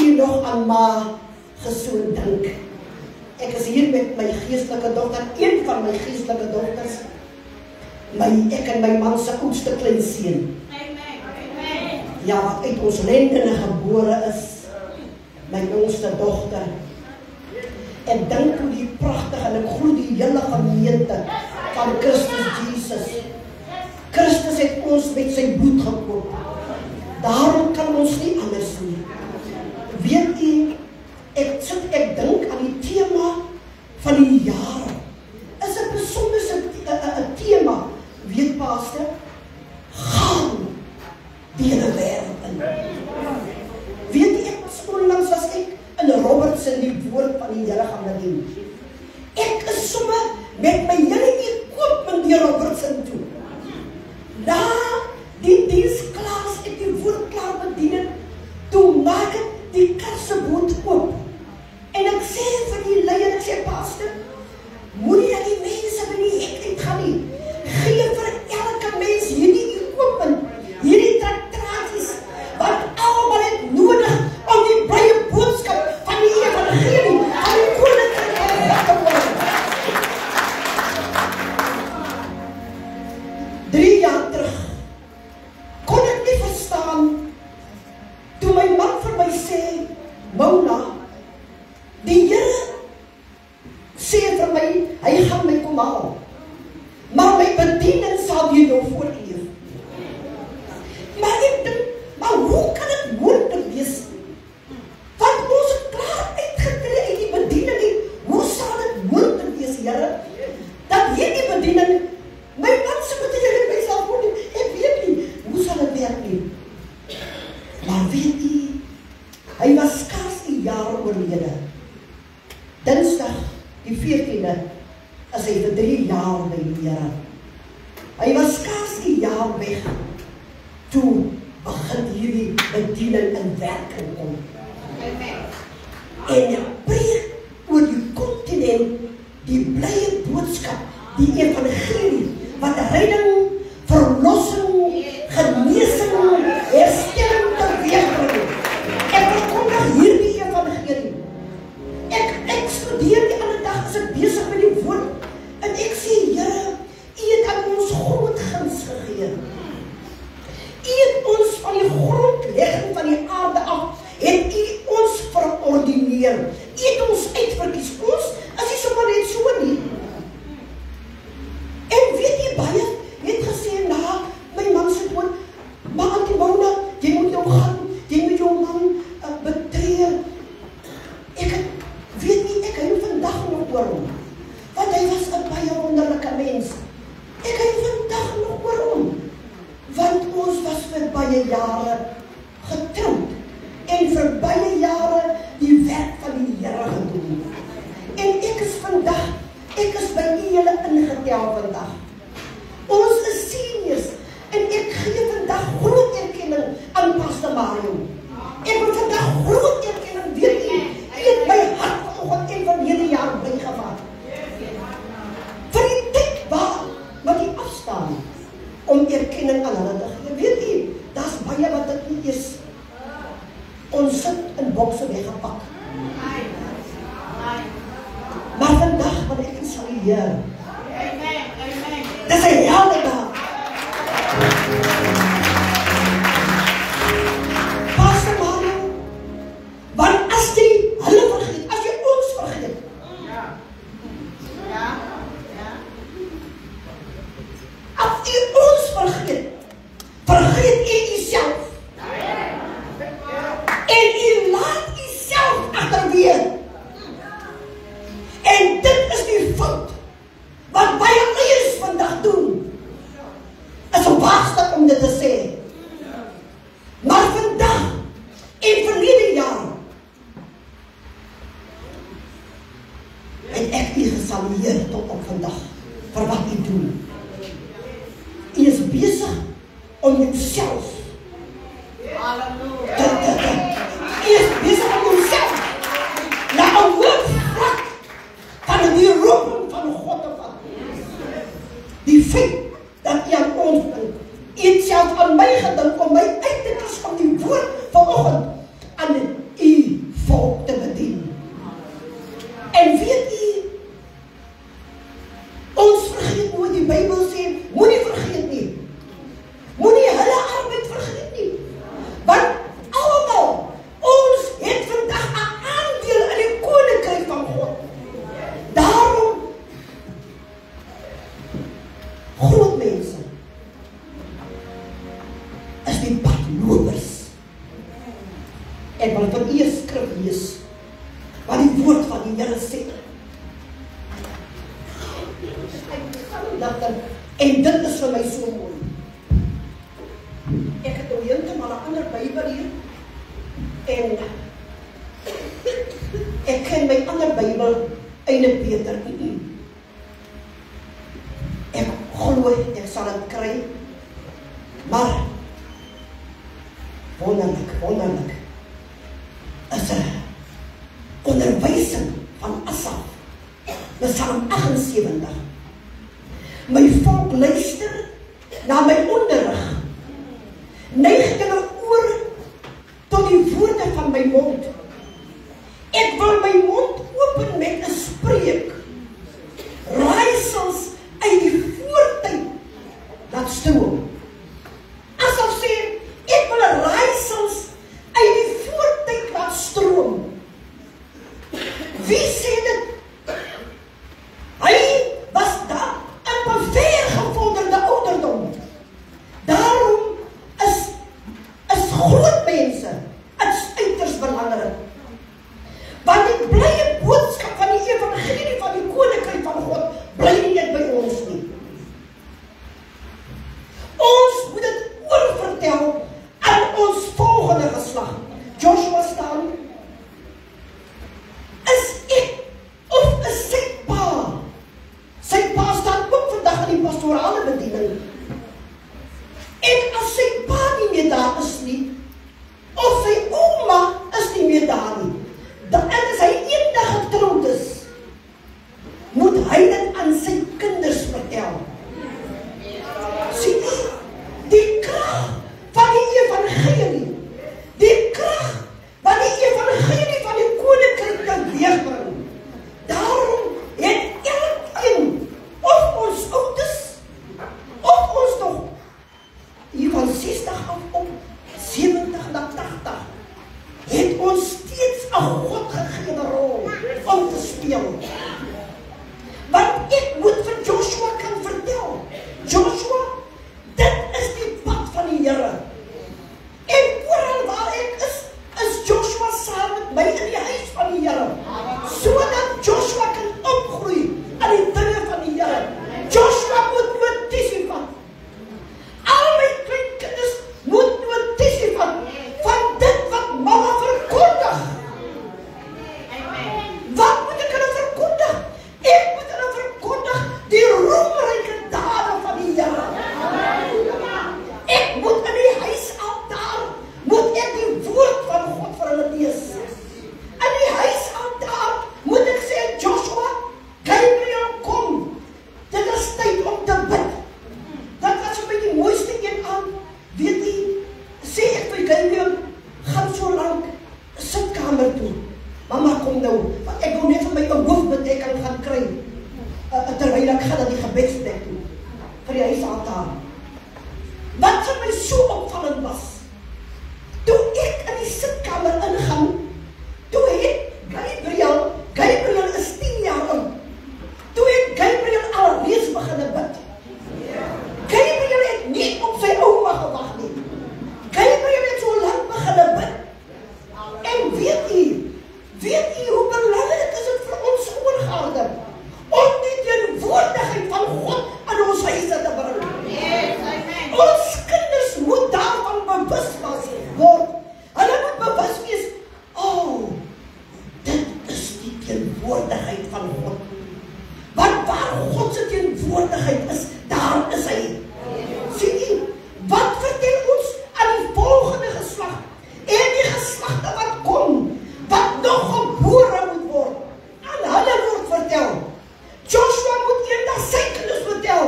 u nog aan ma gesoen dink. Ek is hier met my geestelike dogter, een van my geestelike dogters. Ek en my man se oudste kleinseun. Ja, wat uit ons lendene gebore is. My jongste dogter. En dink hoe die pragtig, en ek glo die hele gemeente van Christus Jesus. Christus het ons met sy bloed gekoop. Daarom kan ons nie anders nie. Weet u, ek dink aan die tema van die jare. Is 'n besondere tema, weet pastor, gaan die hele wêreld in. Weet jy, onlangs was ek in Robertson die woord van die Here gaan bedien. Ek is sommer met my hele equipment deur Robertson toe. Na die diens klaar, ek die woord klaar bedien, toe maak ek die karseboot oop. En ek sê vir die leier, ek sê, pastor, moenie dat die mense by die hek uitgaan nie. Gee vir elke mens hierdie equipment, hierdie traktraties, wat almal het nodig om die blye boodskap van die evangelie, van die koninkryk te word. 3 jaar terug kon ek nie verstaan toe my man vir my sê, Mona, die Here sê vir my, hy gaan my kom haal, maar my bediening sal jy nou voortleef. Maar ek dink, maar hoe kan dit moontlik wees? Want ons het klaar uitgetree uit die bediening, hoe sal dit moontlik wees, Here, dat hierdie bediening, my man se bediening in myself word, ek weet nie, hoe sal dit werk nie? Maar weet jy, hy was skaars 'n jaar oorlede. Dinsdag, die 14de, is hy vir 3 jaar by die Here. Hy was skaars 'n jaar weg, toe begin hierdie bediening in werking kom. En ek preek oor die kontinent, die blye boodskap, die evangelie, wat redding, verlossing, genesing, herstelling teweegbring. Ek verkondig hierdie evangelie. Ek studeer die ander dag, as ek besig met die woord, en ek sê, Here, u het aan ons groot guns gegee. U het ons van die grondlegging van die aarde af, het u ons verordineer. U het ons uitverkies. Ons is nie sommer net so nie. En weet jy, baie het gesê, na my man se dood, maar Auntie Mona, jy moet jou gaan, jy moet jou man betree. Weet nie, ek hou vandag nog oor hom, want hy was 'n baie wonderlike mens. Ek hou vandag nog oor hom, want ons was vir baie jare getroud, en vir baie jare die werk van die Here gedoen. En ek is by julle ingetel vandag. Ons is seniors, en ek gee vandag groot erkenning aan Pastor Mario. Ek wil vandag groot erkenning, weet jy, het my hart vanoggend en van hierdie jaar bygevat. Vir die tyd wat die afstaan, om erkenning aan hulle te gee. Weet jy, daar's baie wat dit nie is. Ons sit in bokse weggepak. Maar vandag wat ek sal hier. Dis 'n helde dag. Pastor Mario, want as jy hulle vergeet, as jy ons vergeet, as jy ons vergeet, vergeet jy jouself. En jy laat jouself agterweer. En dit is die fout wat baie leiers vandag doen. Is om waarstuk om dit te sê. Maar vandag en verlede jaar het ek u gesalueer tot op vandag vir wat u doen. U is besig om jouself U is besig om jouself na 'n hoë vlak van die roeping van God te vat. Die feit dat u aan ons dink, u het self aan my gedink om my uit te kies om die woord vanoggend aan u Hebreë skrif lees, wat die woord van die Here sê. En dit is vir my so mooi. Ek het nou heeltemal 'n ander Bybel hier, en ek ken my ander Bybel eintlik beter. Ek glo ek sal dit kry, maar wonderlik is 'n onderwysing van Asaf, Psalm 78. My volk luister na my onderrig, neig julle oor tot die woorde van my mond. Ek wil my mond open met 'n spreek, raaisels uit die voortyd laat stroom. Asaf sê, ek wil 'n raaisels uit die voortyd laat stroom. Wie sê dit? Hy was daar in 'n vergevorderde ouderdom. Daarom is groot mense uiters belangrik. Want die blye boodskap van die evangelie van die koninkryk van God bly nie net by ons nie. Ons moet dit oorvertel aan ons volgende geslag. Joshua staan, is ek of is sy pa? Sy pa staan ook vandag in die pastorale bediening. En as sy pa nie meer daar is nie, of sy ouma is nie meer daar nie, dan as hy eendag getroud is, moet hy dit aan sy kinders vertel. Sien jy, die krag van die evangelie, die krag wat die evangelie van die koninkryk teweegbring. Daarom het elkeen, of ons ouders, of ons nog hier van 60 af op 70 na 80, het ons steeds 'n God gegewe rol om te speel. Want ek moet vir Joshua kan vertel, Joshua, dit is die pad van die Here. En oral waar ek is Joshua saam met my in die huis van die Here, sodat Joshua kan opgroei aan die dinge van die Here. Joshua moet notisie vat. Al my kleinkinders moet notisie vat van dit wat mama verkondig. Wat moet ek hulle verkondig? Ek moet hulle verkondig die roemryke dade van die Here. Ek moet in die huisaltaar, moet ek die woord van God vir hulle lees. In die huisaltaar moet ek sê, Joshua, Gabriel, kom. Dit is tyd om te bid. Dat was vir my die mooiste een aan. Weet jy, sê ek vir Gabriel, gaan so lank sitkamer toe. Mama, kom nou, want ek wil net vir my 'n hoofbedekking gaan kry, terwyl ek gaan na die gebedsplek toe, vir die huisaltaar. Wat vir my so opvallend was, toe ek in die sitkamer ingaan, toe het Gabriel is 10 jaar oud, toe het Gabriel al reeds begin bid. Gabriel het nie op sy ouma gewag nie. Gabriel het so lank begin bid. En weet u hoe belangrik is dit vir ons skoolgaarde om die teenwoordigheid van God in ons huise te bring? Ons kinders moet daarvan bewus word. Hulle moet bewus wees, dit is die teenwoordigheid van God. Want waar God se teenwoordigheid is, daar is hy. Sien jy, wat vertel ons aan die volgende geslag en die geslagte wat kom, wat nog gebore moet word? Aan hulle word vertel. Joshua moet eendag sy kinders vertel.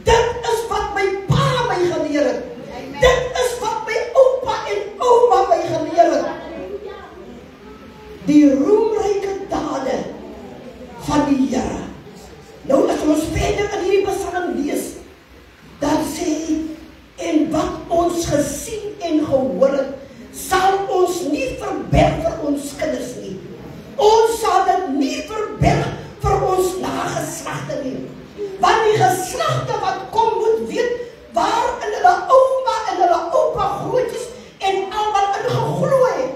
Dit is wat my pa my geleer het. Dit is wat my oupa en ouma my geleer het. Die roemryke dade van die Here. Nou as ons verder in hierdie Psalm lees, dan sê hy, en wat ons gesien en gehoor het, sal ons nie verberg vir ons kinders nie. Ons sal dit nie verberg vir ons nageslagte nie. Want die geslagte wat kom moet weet waar in hulle ouma en hulle oupa groot is en almal in geglo het.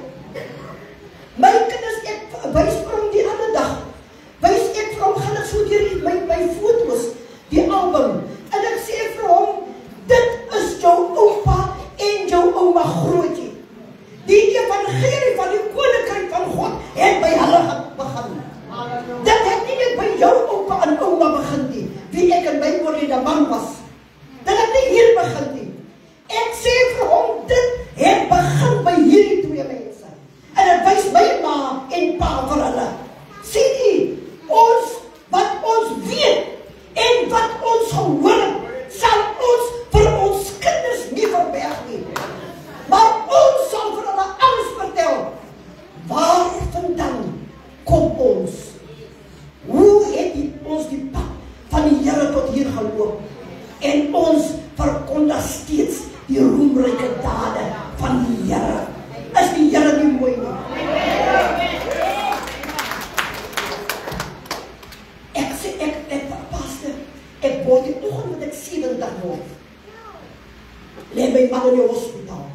aan in die hospitaal.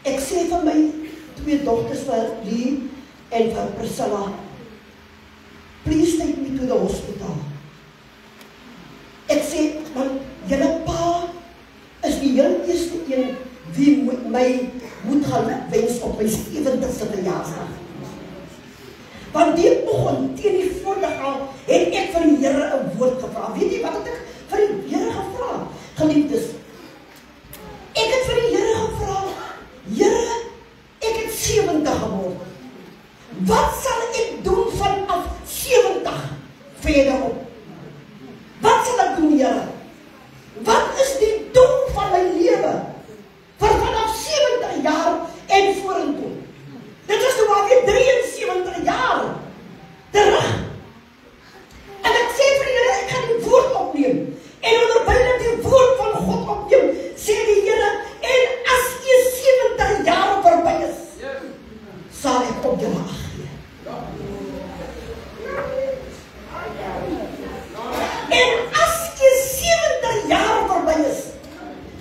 Ek sê vir my 2 dogters vir Lee en vir Priscilla, please take me to the hospital. Ek sê, want julle pa is die heel eerste een wie my moet gaan wens op my 70ste verjaarsdag. Want die oggend teen die voorliggaam het ek vir die Here 'n woord gevra. Weet jy wat het ek vir die Here gevra? Geliefdes, ek het vir die Here gevra, Here, ek het 70 geword. Wat sal ek doen vanaf 70 verderop? Wat sal ek doen, Here? Wat is die doel van my lewe? Vanaf 70 jaar en vorentoe. Dit is nou alweer 73 jaar terug. En ek sê vir die Here, ek gaan die woord opneem. En onderwyl ek die woord van God opneem, sê die Here, en as jy 70 jaar verby is, sal ek op julle ag gee. En as jy 70 jaar verby is,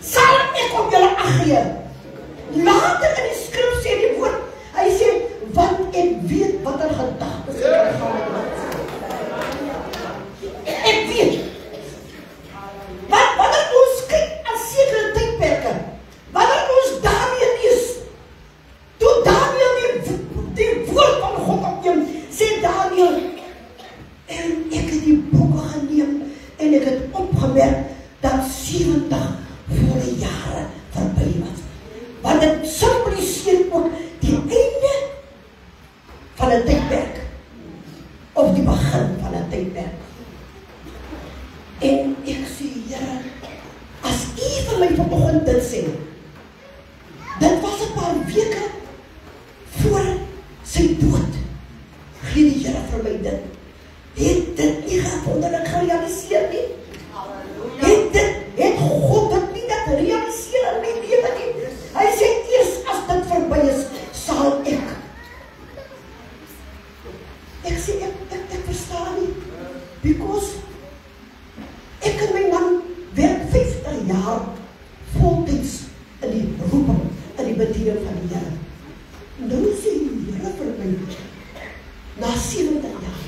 sal ek op julle ag gee. Later in die skrif sê die woord, hy sê, want ek weet wat er gedagtes ek gaan met. Ek weet. Wanneer ons kyk aan sekere tydperke, wanneer ons daarmee lees, toe Daniel die woord van God opneem, sê Daniel, en ek het die boeke geneem, en ek het opgemerk, dat 70 volle jare verby was. Want dit symboliseer ook die einde van 'n tydperk, of die begin van 'n tydperk. En ek sê, Here, as U vir my vanoggend dit sê, dit was 'n paar weke voor sy dood, gee die Here vir my dit. Het dit nie wonderlik gerealiseer nie? Het God dit nie dat realiseer in my lewe nie? Hy sê, eers as dit verby is, sal ek. Ek sê, ek verstaan nie, because ek en my man werk 50 jaar voltyds in die roeping, in die bediening van die Here. Nou sê die Here vir my, na 70 jaar.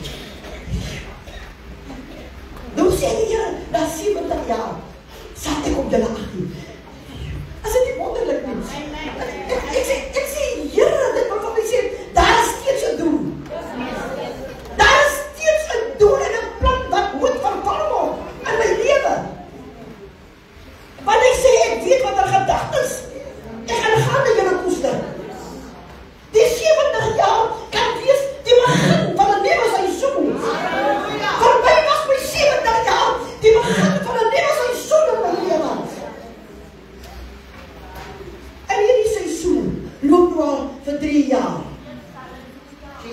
Nou sê die Here, na 70 jaar, sal ek op julle ag gee. As dit nie wonderlik nie. Ek sê, Here, dit wat my sê, daar is steeds 'n doel. Daar is steeds 'n doel en 'n plan wat moet vervul word in my lewe. Want ek sê, ek weet wat er gedagtes. Ek gaan na julle koester. Die 70 jaar kan wees die begin van 'n nuwe seisoen. Verby was my 70 jaar die begin van 'n nuwe seisoen in my lewe. En hierdie seisoen loop nou al vir 3 jaar.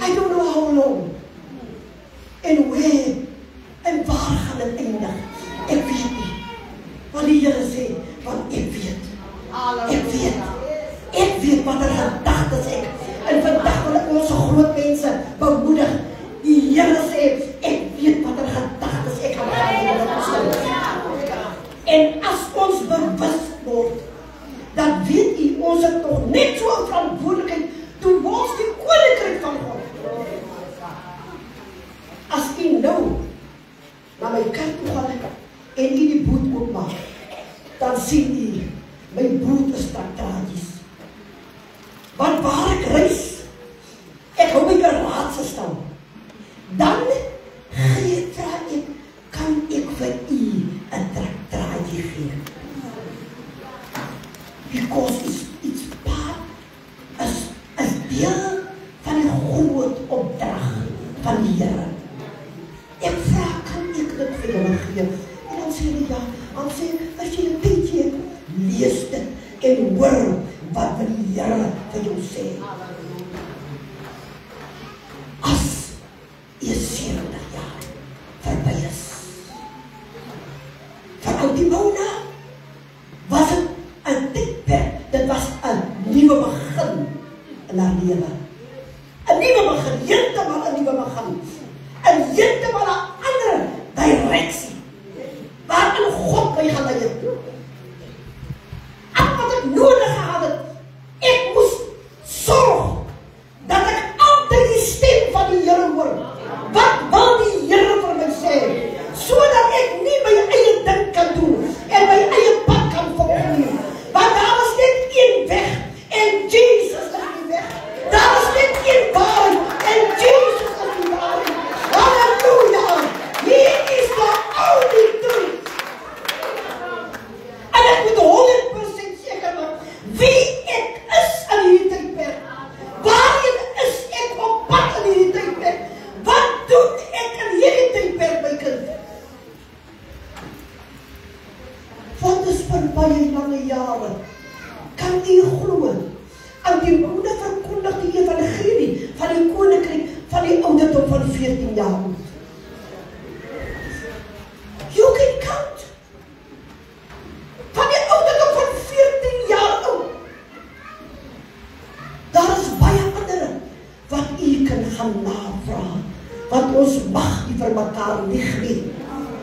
I don't know how long. En where, en waar gaan dit eindig? Ek weet nie. Want die Here sê, want ek weet. Ek weet wat er gedagtes ek. En vandag wil ek ons groot mense bemoedig. Die Here sê, ek weet wat er gedagtes ek gaan. En as ons bewus word, dan weet U, ons het nog net so 'n verantwoordelikheid towards die koninkryk van God. As U nou na my kerk toe gaan en U die boot oopmaak, dan sien U, my boot is tragies. Want waar ek reis, ek hou my garage staan. Dan vra ek, kan ek vir U 'n tragie gee? Because it's part, as deel van die groot opdrag van die Here. Ek vra, kan ek dit vir julle gee? En dan sê hulle ja, dan sê, as jy 'n bietjie lees dit en hoor wat die Here vir jou sê. As jy 70 jaar verby is. Vir Outimona was dit 'n tydperk, dit was 'n nuwe begin in haar lewe. 'n nuwe begin, heeltemal 'n nuwe begin. 14 jaar oud. You can count. Van die ouderdom van 14 jaar oud. Daar is baie ander wat u kan gaan navraag. Want ons mag nie vir mekaar lieg nie.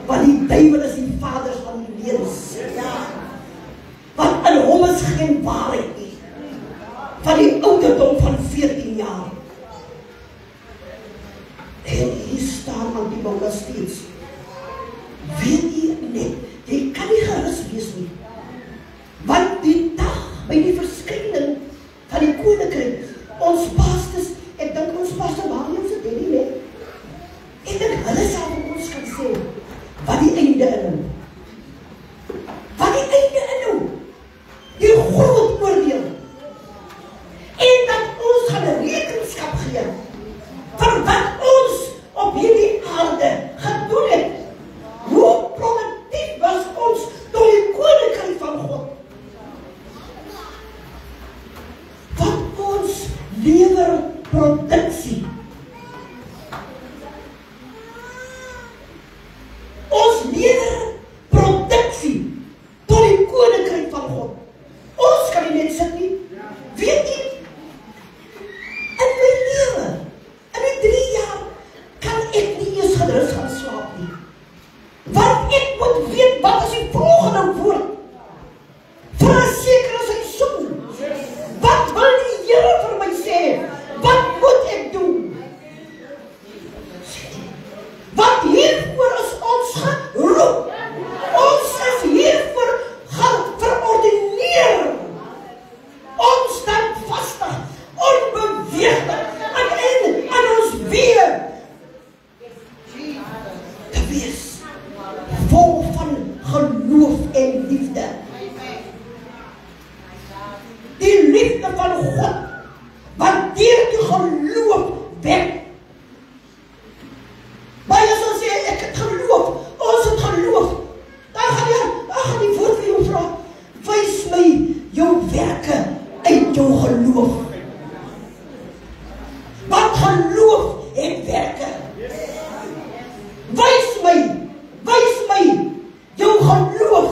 Want die duiwel is die vader van die leuns. Want in hom is geen waarheid nie. Van die ouderdom van 14 jaar. En hier staan aan die Bybel steeds. Weet jy net, jy kan nie gerus wees nie. Want die dag by die verskyning van die koninkryk, ons pastors, ek dink ons pastor Mariam se dit nie, ek dink hulle sal ons kan sê, wat die einde inhou. Wat die einde inhou. Die groot oordeel. En dat ons gaan rekenskap gee vir wat ons op hierdie aarde gedoen het. Hoe produktief was ons door die koninkryk van God? Wat ons lewer produksie. Ons lewer produksie door die koninkryk van God. Ons kan nie net sit nie. Weet jy, in my lewe, in die 3 jaar, kan ek nie eens gerus gaan slaap nie. Want ek moet weet, wat is die volgende woord? Vir 'n sekere seisoen. Wat wil die Here vir my sê? Wat moet ek doen? Want hiervoor is ons geroep. Ons is hiervoor verordineer. Ons standvastig, onbeweeglik, aan ons weer te wees. Vol van geloof en liefde. Die liefde van God, wat deur die geloof werk. Baie sal sê, ek het geloof, ons het geloof. Dan gaan die woord vir jou vra, wys my jou werke uit jou geloof. Wat geloof en werke. Wys my jou geloof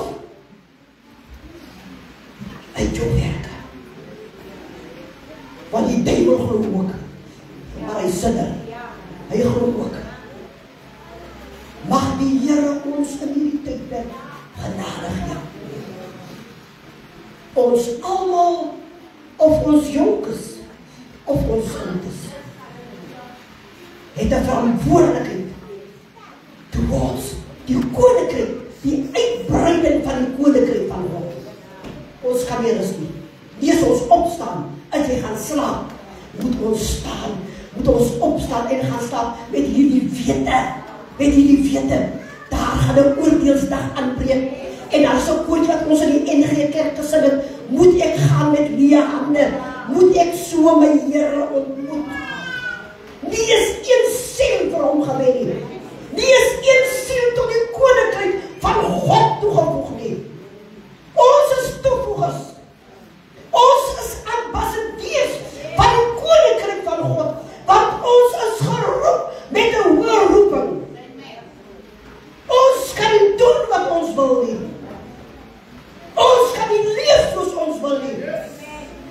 uit jou werke. Want die duiwel glo ook, maar hy sinner, hy glo ook. Mag die Here ons in hierdie tydperk genadig gee. Ons almal, of ons jonk is, of ons oud is, het 'n verantwoordelikheid towards die koninkryk, die uitbreiding van die koninkryk van God. Ons kan nie rus nie. Nie as ons opstaan, as jy gaan slaap, moet ons staan, moet ons opstaan en gaan staan met hierdie wete, daar gaan 'n oordeelsdag aanbreek, en daar is 'n koor wat ons in die NG Kerk gesing het, moet ek gaan met leë hande, moet ek so my Here ontmoet. Nie is een siel vir hom gewen nie. Nie is een siel tot die koninkryk van God toegevoeg nie. Ons is toevoegers. Ons is ambassadeurs van die koninkryk van God, want ons is geroep met 'n hoë roeping. Ons kan nie doen wat ons wil nie. Ons kan nie leef soos ons wil nie.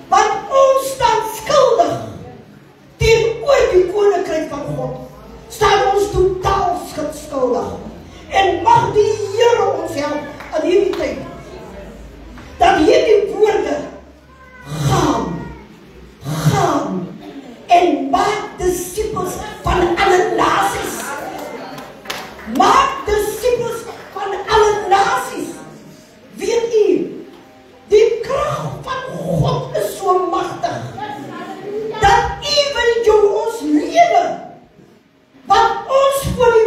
Want ons staan skuldig teenoor die koninkryk van God. Staan ons totaal skuldig. En mag die Here ons help in hierdie tyd, dat hierdie woorde gaan en maak disippels van alle nasies. Maak disippels van alle nasies. Weet u, die krag van God is so magtig, dat ewen jou ons lewe, wat ons voor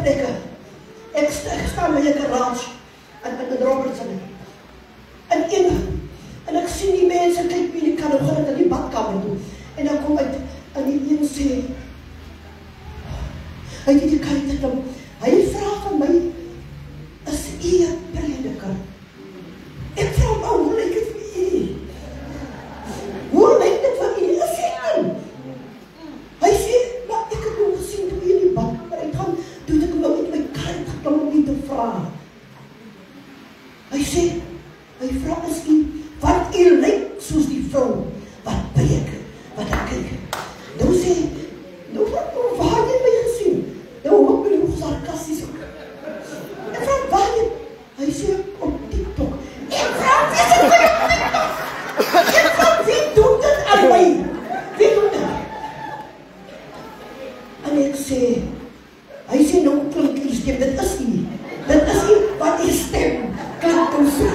plekke. Ek staan by 'n garage in Robertson. En ek sien die mense kyk wie die kan nou gaan in die badkamer toe. En dan kom uit en die een sê, hy het die kyk dit hom. Hy vra van my, is u 'n prediker? Ek vra hom, hoe lyk dit vir u? Hoe lyk dit vir u? Is ek dan? Hy sê, maar ek het hom gesien toe in die badkamer uitgaan, toe het ek hom nou uit my kar geklim om nie te vra. Hy sê, hy vra is u, want u lyk soos die vrou wat preek, wat ek kyk. Nou sê, waar het jy my gesien? Nou hoop ek nog sarkasties ook. Ek vra, waar het? Hy sê, op TikTok. Ek vra, wie doen dit aan my? Wie doen dit? En ek sê, hy sê, nou klink die stem, dit is nie. Dit is nie, wat die stem klink toe so.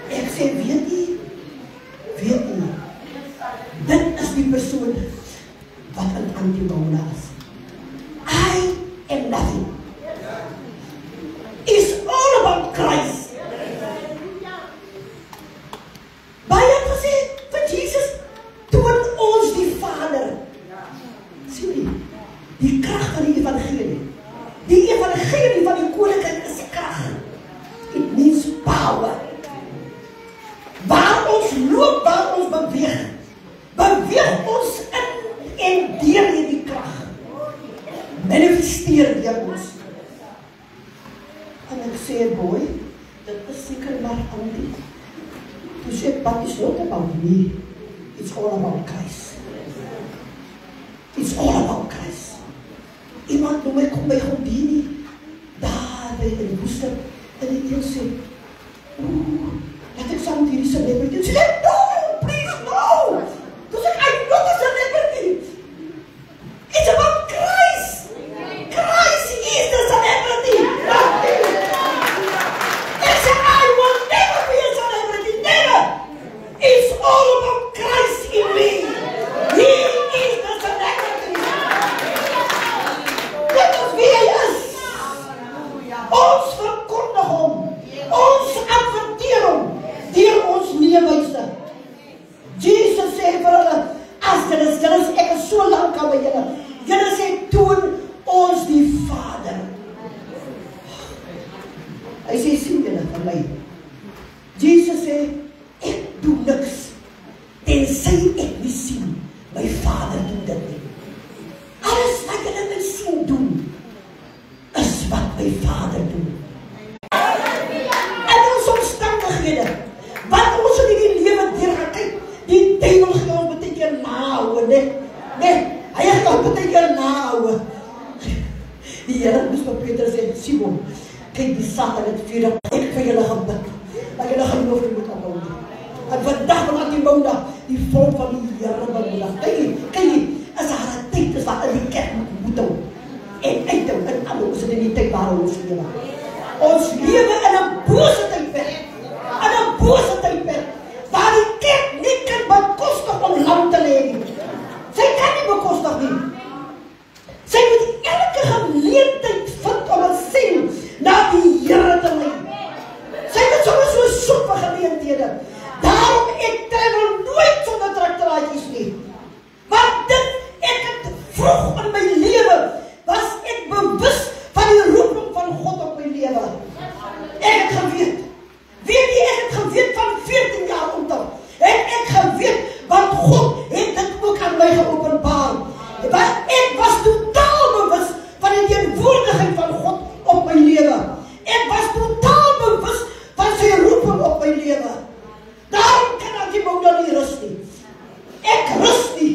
Ek sê, weet nie, dit is die persoon wat een anti-Mauna is. I am nothing. It's all about Christ. Baie het gesê, vir Jesus toon ons die Vader. Sien nie, die krag van die evangelie. Die evangelie van die koninkryk is die krag. It means power. Waar ons loop, waar ons beweeg ons in en deur die krag. Manifesteer deur ons. En ek sê, boy, dit is seker maar anti. Toe sê, but it's not about me. It's all about Christ. It's all about Christ. Iemand noem my, kom by Gondini, daar by die woeste, en die een sê, laat ek saam met hierdie celebrity, en sê, no, please, no. Toe sê, I'm not a celebrity. It's about Christ. Christ is the celebrity. Ek sê, I will never be a celebrity, never. It's all about Christ in me. He is the celebrity. Dit is wie hy is. Ons verkondig hom. Ons adverteer hom deur ons leefwyse. Jesus sê vir hulle, as julle ek is so lank aan by julle sê, toon ons die Vader. Hy sê, sien julle van my. Jesus sê, ek doen niks, tensy ek nie sien, my Vader doen dit nie. Alles wat julle my sien doen, is wat my Vader doen. En ons omstandighede, wat ons in die lewe deurgekyk, die duivel gaan ons baie keer nahou, nee, hy gaan ons baie keer nahou. Die Here moes vir Petrus sê, Simon, kyk die Satan het vuur, ek vir julle gaan bid, maar julle geloof nie moet aanhou nie. En vandag van die Mauna, die volk van die Here bemoedig. Kyk nie, as daar 'n tyd is wat in die kerk moet hou, en uithou, en alhoewel is dit in die tyd waar ons lewe. Ons lewe in 'n bose tydperk, waar die kerk nie kan bekostig om land te lê nie. Sy kan nie bekostig nie. Sy moet elke geleentheid vind om 'n siel na die Here te lei. Sy moet soms so soek vir geleenthede. Daarom ek travel nooit sonder traktoraatjies nie. Want ek het vroeg in my lewe, was ek bewus van die roeping van God op my lewe. Ek het geweet. Weet jy, ek het geweet van 14 jaar onthou. Ek geweet, want God het dit ook aan my geopenbaar. Want ek was totaal bewus van die teenwoordigheid van God op my lewe. Ek was totaal bewus van sy roeping op my lewe. Daarom kan ek die Mauna nie rus nie. Ek rus nie.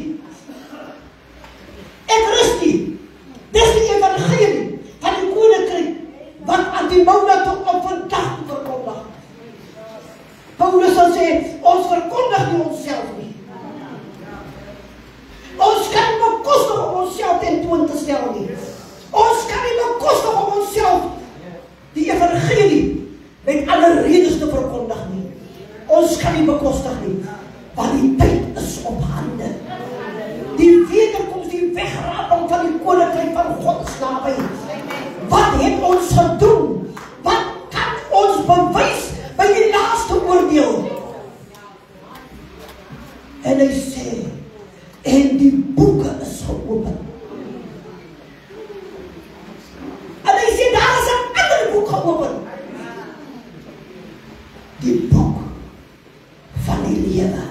Dis die evangelie van die koninkryk wat aan die Mauna tot op vandag verkondig. Paulus sal sê, ons verkondig nie onsself nie. Ons kan nie bekostig om onsself tentoon te stel nie. Ons kan nie bekostig om onsself die evangelie met alle redes te verkondig nie. Ons kan nie bekostig nie, want die tyd is op hande. Die wederkoms, die wegraping van die koninkryk van God is naby. Wat het ons gedoen? Wat kan ons bewys by die laaste oordeel? En hy sê, en die boeke is geopen. En hy sê, daar is 'n ander boek geopen. Die boek van die lewe.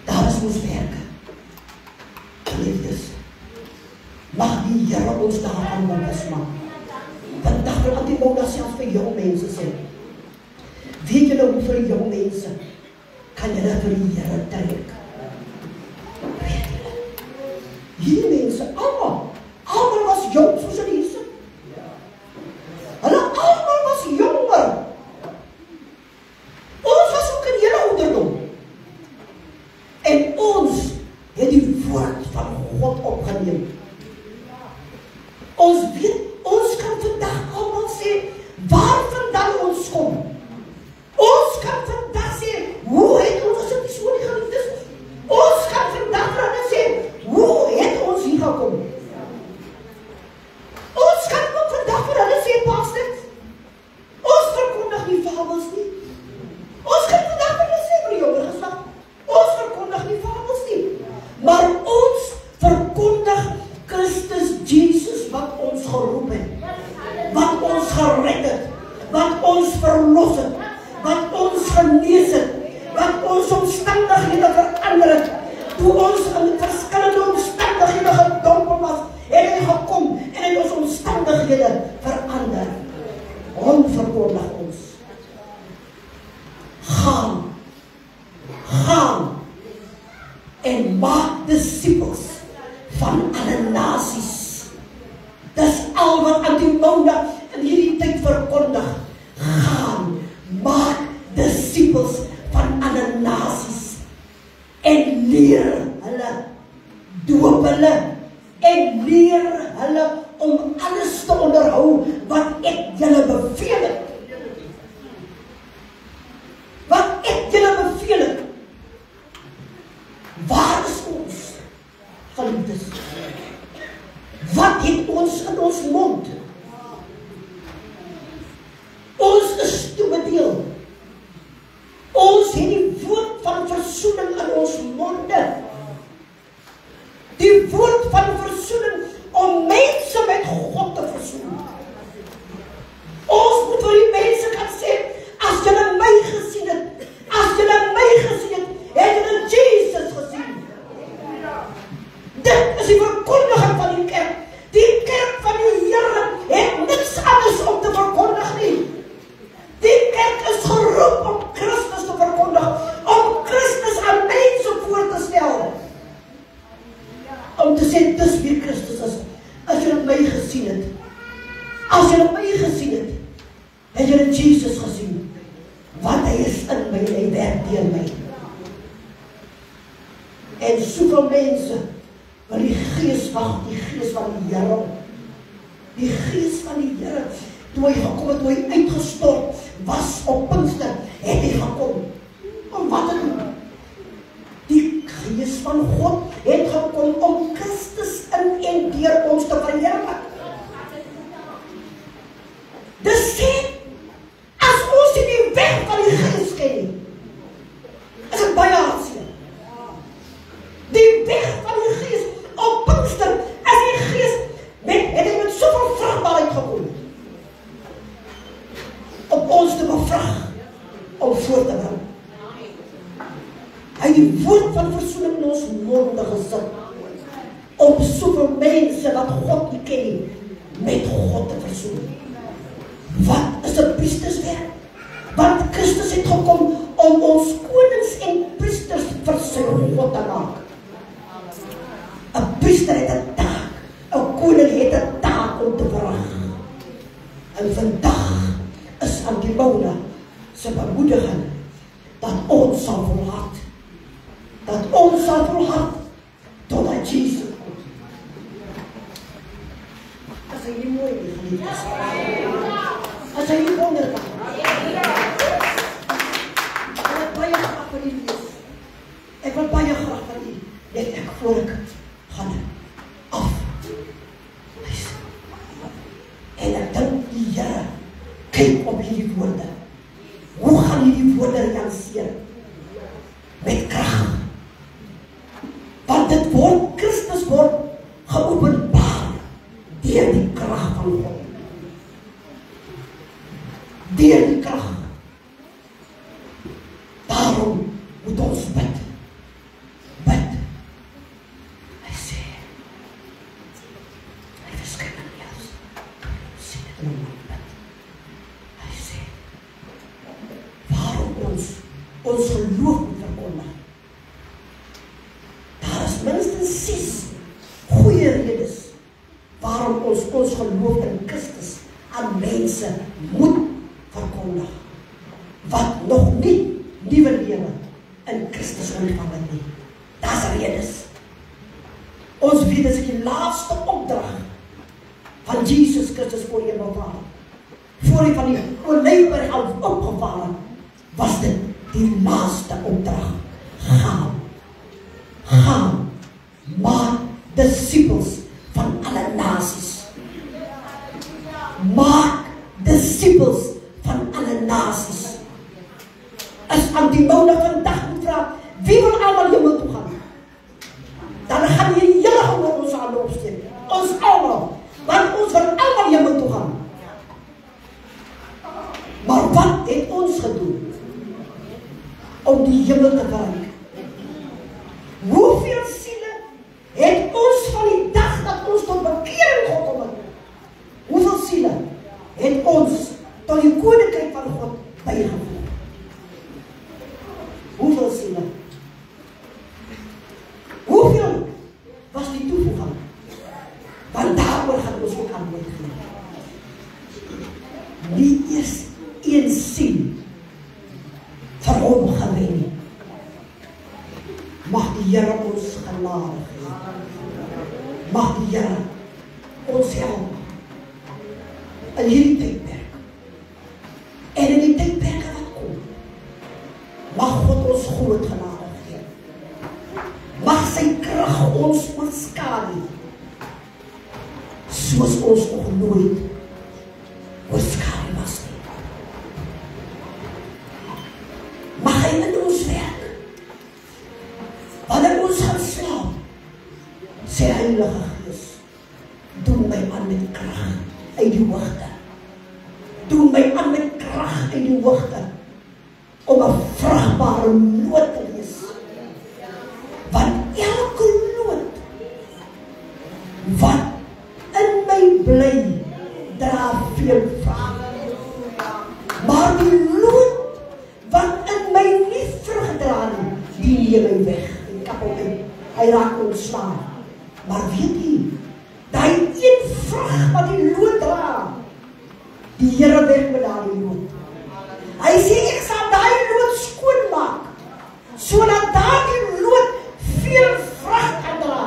Daar is ons werke. Geliefdes, mag die Here ons daaraan bewus maak. Vandag wil Antimona selfs vir jong mense sê. Weet julle hoe vir jong mense kan julle vir die Here trek? Weet julle? Hierdie mense, almal was jong soos in Jesus. Hulle almal was jonger. Ons was ook in hele ouderdom. En ons het die woord van God opgeneem. Ons weet, ons kan vandag almal sê, waar vandaan ons kom. Ons kan vandag sê, hoe het ons, as dit so nie geliefdes, ons kan vandag vir hulle sê, hoe het ons hier gekom? Ons kan ook vandag vir hulle sê, pastor, ons verkondig nie fabels nie. Ons kan vandag vir hulle sê, vir die jonger geslag, ons verkondig nie fabels nie. Maar ons verkondig Christus Jesus wat ons geroep het, wat ons gered het, wat ons verlos het, wat ons genees het, wat ons omstandighede verander het. Toe ons in verskillende omstandighede gedompel was, het hy gekom en het ons omstandighede verander. Hom verkondig ons. Gaan en maak disippels van alle nasies. Dis al wat Antimona in hierdie tyd verkondig. Gaan, maak disippels van alle nasies en leer hulle, doop hulle en leer hulle om alles te onderhou wat ek julle beveel het. Wat ek julle beveel het. Waar is ons, geliefdes? Wat het ons in ons mond? Ons is toebedeel. Ons het die woord van versoening in ons monde. Die woord van versoening om mense met God te versoen. Ons moet vir die mense kan sê, as julle my gesien het, het julle Jesus gesien. Dit is die verkondiging van die kerk. Die kerk van die Here het niks anders om te verkondig nie. Die kerk is geroep om Christus te verkondig, om Christus aan mense voor te stel. Om te sê, dis wie Christus is. As jy my gesien het, het jy Jesus gesien. Want hy is in my en hy werk deur my. En soveel mense, want die Gees wag, die Gees van die Here. Die Gees van die Here, toe hy gekom het, toe hy uitgestort was op Pinkster, het hy gekom. En wat het doen? Die Gees van God het gekom om Christus in en deur ons te verheerlik. Dis sê, as ons die weg van die Gees ken, is dit baie hartseer. Die weg van die Gees op Pinkster, as die Gees het hy met soveel vrugbaarheid gekom. Om ons te bevrag, om voor te bring. Hy het die woord van versoening in ons monde gesit, om soveel mense wat God nie ken, met God te versoen. Wat is 'n priesterswerk? Want Christus het gekom om ons konings en priesters vir sy God te maak. 'n Priester het 'n taak, 'n koning het 'n taak om te verrig. En vandag is Antimona se bemoediging dat ons sal volhard. Totdat Jesus kom. As hy nie mooi is, geliefdes. As hy nie wonderbaar is. Ek wil baie graag vir u lees. Ek wil baie graag vir u. Net ek voor ek gaan af. En ek dink die Here kyk op hierdie woorde. Hoe gaan hierdie woorde realiseer? Met krag. Want dit word, Christus word geopenbaar deur die krag van God. Deur die krag. Daarom moet ons bid. Bid. Hy sê, hy verskyn aan jou. Sê dit nou maar bid. Hy sê, waarom ons geloof moet verkondig. Daar is minstens 6 goeie redes waarom ons geloof in Christus aan mense moet verkondig. Wat nog nie nuwe lewe in Christus ontvang het nie. Daar's redes. Ons weet dis die laaste opdrag van Jesus Christus voor die Vader. Voor hy van die Olyfberg af opgevaar het, was dit die laaste opdrag. Gaan, maak disippels van alle nasies. Maak disippels van alle nasies. As Antimone vandag moet vra, wie wil allemaal hemel toe gaan? Dan gaan jy hele gehoor ons hande opsteek. Ons allemaal. Want ons wil allemaal hemel toe gaan. Maar wat het ons gedoen om die hemel te bereik? Hoeveel siele het ons van die dag dat ons tot bekering gekom het? Hoeveel siele het ons tot die koninkryk van God bygevoer? Hoeveel siele? Hoeveel was die toevoeging? Want daaroor gaan ons ook antwoord gee. Nie eers een siel vir hom gewen nie. Mag die Here ons genade gee. Mag die Here ons help in hierdie tydperk. En in die tydperke wat kom, mag God ons groot genade gee. Mag sy krag ons oorskadu, soos ons nog nooit oorskadu was nie. Mag hy in ons werk. Wanneer ons gaan slaap, sê Heilige Gees, doen my aan met krag uit die hoogte. Doen my aan met krag uit die hoogte, om 'n vrugbare noot te wees. Want elke noot wat in my bly, dra veel vrug. Maar die noot wat in my nie vrug dra nie, die neem my weg. Hy raak ontslaan. Maar weet jy, die een vrug wat die lood dra, die Here werk met daardie lood. Hy sê, ek sal daai lood skoonmaak, sodat daardie lood veel vrug kan dra.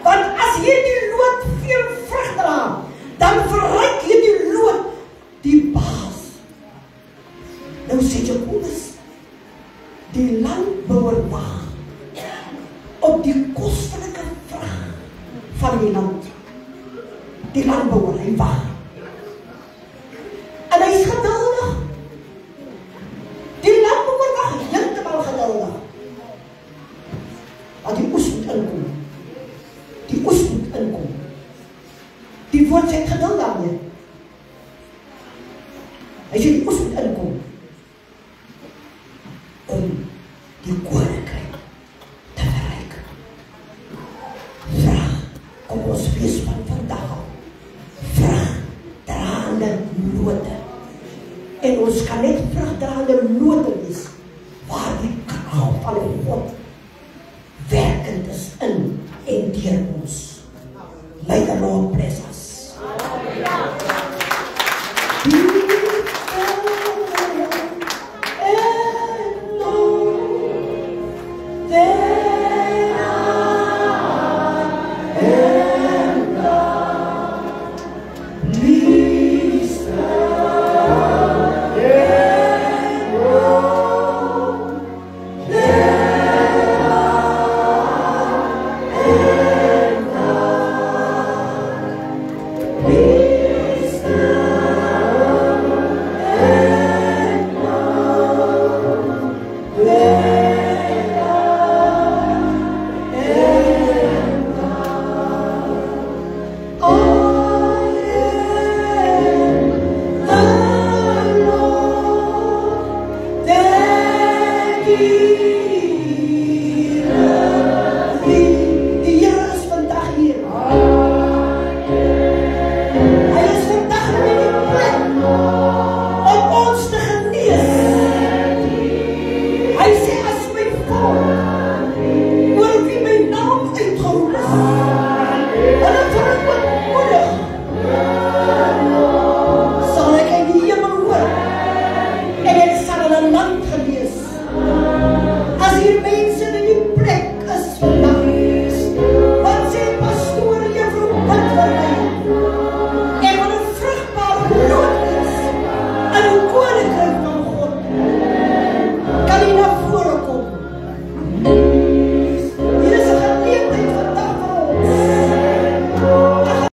Want as hierdie lood veel vrug dra, dan verryk hierdie lood die baas. Nou sê Jakobus, die landbouer wag op die kostelike vrug van die land. Die landbouer, hy wag. En hy is geduldig. Die landbouer wag heeltemal geduldig. Want die oes moet inkom. Die oes moet inkom. Die woord sê geduld daarmee. Hy sê die oes moet inkom. Om die koninkryk te verryk. Vraag, kom ons wees van vandag al. Vraag, draande note. En ons kan net vrugdraande note wees, waar die krag van God